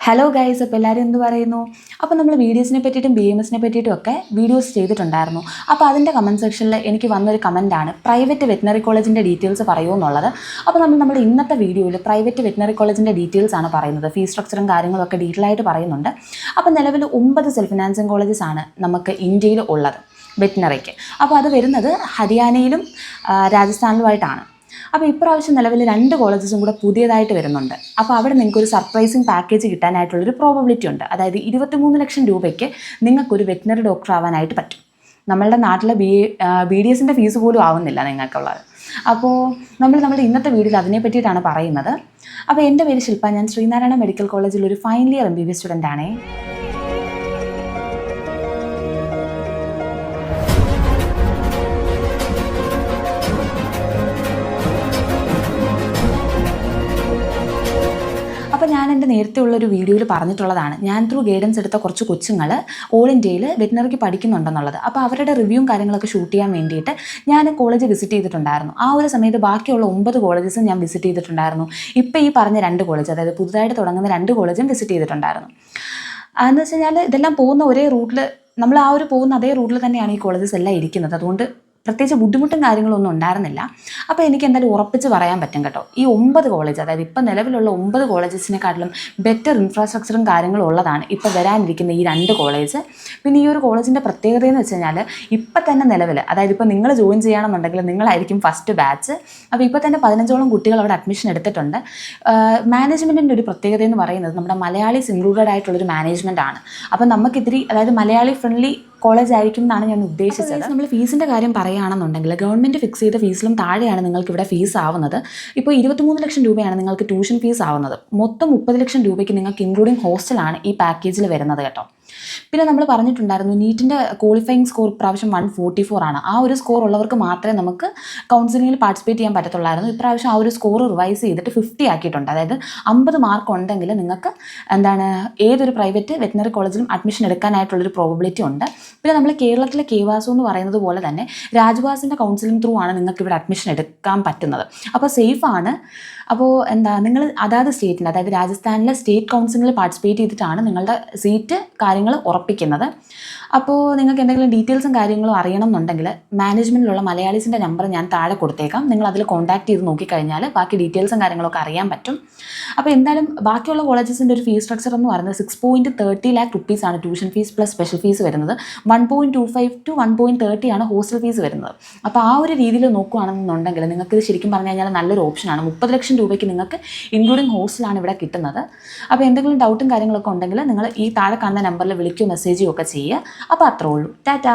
Hello guys, അപ്പോൾ എല്ലാവരും എന്ത് പറയുന്നു? അപ്പോൾ നമ്മൾ വീഡിയോസിനെ പറ്റിയിട്ടും BMSനെ പറ്റിയിട്ടും ഒക്കെ വീഡിയോസ് ചെയ്തിട്ടുണ്ടായിരുന്നു. അപ്പോൾ അതിൻ്റെ കമൻറ്റ് സെക്ഷനിൽ എനിക്ക് വന്നൊരു കമൻറ്റാണ് പ്രൈവറ്റ് വെറ്റിനറി കോളേജിൻ്റെ ഡീറ്റെയിൽസ് പറയൂ എന്നുള്ളത്. അപ്പോൾ നമ്മുടെ ഇന്നത്തെ വീഡിയോയിൽ പ്രൈവറ്റ് വെറ്റിനറി കോളേജിൻ്റെ ഡീറ്റെയിൽസ് ആണ് പറയുന്നത്. ഫീസ് സ്ട്രക്ചറും കാര്യങ്ങളൊക്കെ ഡീറ്റെയിൽ ആയിട്ട് പറയുന്നുണ്ട്. അപ്പോൾ നിലവിൽ 9 സെൽഫ് ഫിനാൻസിങ് കോളേജസ് ആണ് നമുക്ക് ഇന്ത്യയിൽ ഉള്ളത് വെറ്റിനറിക്ക്. അപ്പോൾ അത് വരുന്നത് ഹരിയാനയിലും രാജസ്ഥാനിലുമായിട്ടാണ്. അപ്പോൾ ഇപ്രാവശ്യം നിലവിൽ 2 കോളേജസും കൂടെ പുതിയതായിട്ട് വരുന്നുണ്ട്. അപ്പോൾ അവിടെ നിങ്ങൾക്കൊരു സർപ്രൈസിങ് പാക്കേജ് കിട്ടാനായിട്ടുള്ളൊരു പ്രോബബിലിറ്റി ഉണ്ട്. അതായത് 23 ലക്ഷം രൂപയ്ക്ക് നിങ്ങൾക്കൊരു വെറ്റിനറി ഡോക്ടർ ആവാനായിട്ട് പറ്റും. നമ്മളുടെ നാട്ടിലെ BDSൻ്റെ ഫീസ് പോലും ആവുന്നില്ല നിങ്ങൾക്കുള്ളത്. അപ്പോൾ നമ്മുടെ ഇന്നത്തെ വീഡിയോയിൽ അതിനെ പറ്റിയിട്ടാണ് പറയുന്നത്. അപ്പോൾ എൻ്റെ പേര് ശില്പ, ഞാൻ ശ്രീനാരായണ മെഡിക്കൽ കോളേജിൽ ഒരു ഫൈനൽ ഇയർ MBBS സ്റ്റുഡൻ്റ് ആണേ. അപ്പോൾ ഞാൻ എൻ്റെ നേരത്തെ ഉള്ളൊരു വീഡിയോയിൽ പറഞ്ഞിട്ടുള്ളതാണ്, ഞാൻ ത്രൂ ഗൈഡൻസ് എടുത്ത കുറച്ച് കൊച്ചുങ്ങൾ ഓൾ ഇന്ത്യയിൽ വെറ്റിനറിക്ക് പഠിക്കുന്നുണ്ടെന്നുള്ളത്. അപ്പോൾ അവരുടെ റിവ്യൂവും കാര്യങ്ങളൊക്കെ ഷൂട്ട് ചെയ്യാൻ വേണ്ടിയിട്ട് ഞാൻ കോളേജ് വിസിറ്റ് ചെയ്തിട്ടുണ്ടായിരുന്നു. ആ ഒരു സമയത്ത് ബാക്കിയുള്ള 9 കോളേജസും ഞാൻ വിസിറ്റ് ചെയ്തിട്ടുണ്ടായിരുന്നു. ഇപ്പോൾ ഈ പറഞ്ഞ 2 കോളേജ്, അതായത് പുതുതായിട്ട് തുടങ്ങുന്ന 2 കോളേജും വിസിറ്റ് ചെയ്തിട്ടുണ്ടായിരുന്നു. എന്ന് വെച്ച് കഴിഞ്ഞാൽ ഇതെല്ലാം പോകുന്ന ഒരേ റൂട്ടിൽ, നമ്മൾ ആ ഒരു പോകുന്ന അതേ റൂട്ടിൽ തന്നെയാണ് ഈ കോളേജസ് എല്ലാം ഇരിക്കുന്നത്. അതുകൊണ്ട് പ്രത്യേകിച്ച് ബുദ്ധിമുട്ടും കാര്യങ്ങളൊന്നും ഉണ്ടായിരുന്നില്ല. അപ്പോൾ എനിക്ക് എന്തായാലും ഉറപ്പിച്ച് പറയാൻ പറ്റും കേട്ടോ, ഈ 9 കോളേജ്, അതായത് ഇപ്പോൾ നിലവിലുള്ള 9 കോളേജസിനെക്കാട്ടിലും ബെറ്റർ ഇൻഫ്രാസ്ട്രക്ചറും കാര്യങ്ങളും ഉള്ളതാണ് ഇപ്പോൾ വരാനിരിക്കുന്ന ഈ 2 കോളേജ്. പിന്നെ ഈ ഒരു കോളേജിൻ്റെ പ്രത്യേകത എന്ന് വെച്ച് കഴിഞ്ഞാൽ ഇപ്പം തന്നെ നിലവിൽ, അതായത് ഇപ്പോൾ നിങ്ങൾ ജോയിൻ ചെയ്യണമെന്നുണ്ടെങ്കിൽ നിങ്ങളായിരിക്കും ഫസ്റ്റ് ബാച്ച്. അപ്പോൾ ഇപ്പോൾ തന്നെ 15ഓളം കുട്ടികൾ അവിടെ അഡ്മിഷൻ എടുത്തിട്ടുണ്ട്. മാനേജ്മെൻറ്റിൻ്റെ ഒരു പ്രത്യേകത എന്ന് പറയുന്നത് നമ്മുടെ മലയാളീസ് ഇൻക്ലൂഡഡ് ആയിട്ടുള്ളൊരു മാനേജ്മെൻറ്റ് ആണ്. അപ്പോൾ നമുക്കിത്തിരി, അതായത് മലയാളി ഫ്രണ്ട്ലി കോളേജ് ആയിരിക്കും എന്നാണ് ഞാൻ ഉദ്ദേശിച്ചത്. നമ്മൾ ഫീസിൻ്റെ കാര്യം പറയുകയാണെന്നുണ്ടെങ്കിൽ ഗവൺമെൻറ് ഫിക്സ് ചെയ്ത ഫീസിലും താഴെയാണ് നിങ്ങൾക്ക് ഇവിടെ ഫീസ് ആവുന്നത്. ഇപ്പോൾ 23 ലക്ഷം രൂപയാണ് നിങ്ങൾക്ക് ട്യൂഷൻ ഫീസ് ആവുന്നത്. മൊത്തം 30 ലക്ഷം രൂപയ്ക്ക് നിങ്ങൾക്ക് ഇൻക്ലൂഡിങ് ഹോസ്റ്റലാണ് ഈ പാക്കേജിൽ വരുന്നത് കേട്ടോ. പിന്നെ നമ്മൾ പറഞ്ഞിട്ടുണ്ടായിരുന്നു നീറ്റിൻ്റെ ക്വാളിഫയിങ് സ്കോർ ഇപ്രാവശ്യം 144 ആണ്. ആ ഒരു സ്കോർ ഉള്ളവർക്ക് മാത്രമേ നമുക്ക് കൗൺസിലിങ്ങിൽ പാർട്ടിസിപ്പേറ്റ് ചെയ്യാൻ പറ്റത്തുള്ളായിരുന്നു. ഇപ്രാവശ്യം ആ ഒരു സ്കോർ റിവൈസ് ചെയ്തിട്ട് 50 ആക്കിയിട്ടുണ്ട്. അതായത് 50 മാർക്ക് ഉണ്ടെങ്കിൽ നിങ്ങൾക്ക് ഏതൊരു പ്രൈവറ്റ് വെറ്റിനറി കോളേജിലും അഡ്മിഷൻ എടുക്കാനായിട്ടുള്ളൊരു പ്രോബബിലിറ്റി ഉണ്ട്. പിന്നെ നമ്മൾ കേരളത്തിലെ കേവാസു എന്ന് പറയുന്നത് പോലെ തന്നെ രാജ്വാസിൻ്റെ കൗൺസിലിംഗ് ത്രൂ ആണ് നിങ്ങൾക്ക് ഇവിടെ അഡ്മിഷൻ എടുക്കാൻ പറ്റുന്നത്. അപ്പോൾ സേഫാണ്. അപ്പോൾ നിങ്ങൾ അതാത് സ്റ്റേറ്റിൻ്റെ, അതായത് രാജസ്ഥാനിലെ സ്റ്റേറ്റ് കൗൺസിലിങ്ങിൽ പാർട്ടിസിപ്പേറ്റ് ചെയ്തിട്ടാണ് നിങ്ങളുടെ സീറ്റ് കാര്യങ്ങൾ ഉറപ്പിക്കുന്നത്. അപ്പോൾ നിങ്ങൾക്ക് എന്തെങ്കിലും ഡീറ്റെയിൽസും കാര്യങ്ങളും അറിയണം എന്നുണ്ടെങ്കിൽ മാനേജ്മെൻറ്റിലുള്ള മലയാളീസിൻ്റെ നമ്പർ ഞാൻ താഴെ കൊടുത്തേക്കാം. നിങ്ങൾ അതിൽ കോൺടാക്ട് ചെയ്ത് നോക്കിക്കഴിഞ്ഞാൽ ബാക്കി ഡീറ്റെയിൽസും കാര്യങ്ങളൊക്കെ അറിയാൻ പറ്റും. അപ്പോൾ എന്തായാലും ബാക്കിയുള്ള കോളേജസിൻ്റെ ഒരു ഫീസ് സ്ട്രക്ചർ എന്ന് പറയുന്നത് 6.30 lakh rupees ആണ് tuition fees plus special fees വരുന്നത്. 1.25 to 1.30 ആണ് ഹോസ്റ്റൽ ഫീസ് വരുന്നത്. അപ്പോൾ ആ ഒരു രീതിയിൽ നോക്കുകയാണെന്നുണ്ടെങ്കിൽ നിങ്ങൾക്ക് ശരിക്കും പറഞ്ഞു കഴിഞ്ഞാൽ നല്ലൊരു ഓപ്ഷനാണ്. 30 ലക്ഷം രൂപയ്ക്ക് നിങ്ങൾക്ക് ഇൻക്ലൂഡിങ് ഹോസ്റ്റലാണ് ഇവിടെ കിട്ടുന്നത്. അപ്പോൾ എന്തെങ്കിലും ഡൗട്ടും കാര്യങ്ങളൊക്കെ ഉണ്ടെങ്കിൽ നിങ്ങൾ ഈ താഴെ കാണുന്ന നമ്പറിൽ വിളിക്കുകയോ മെസ്സേജോ ഒക്കെ ചെയ്യുക. അപ്പോൾ അത്രേ ഉള്ളൂ. ടാറ്റാ.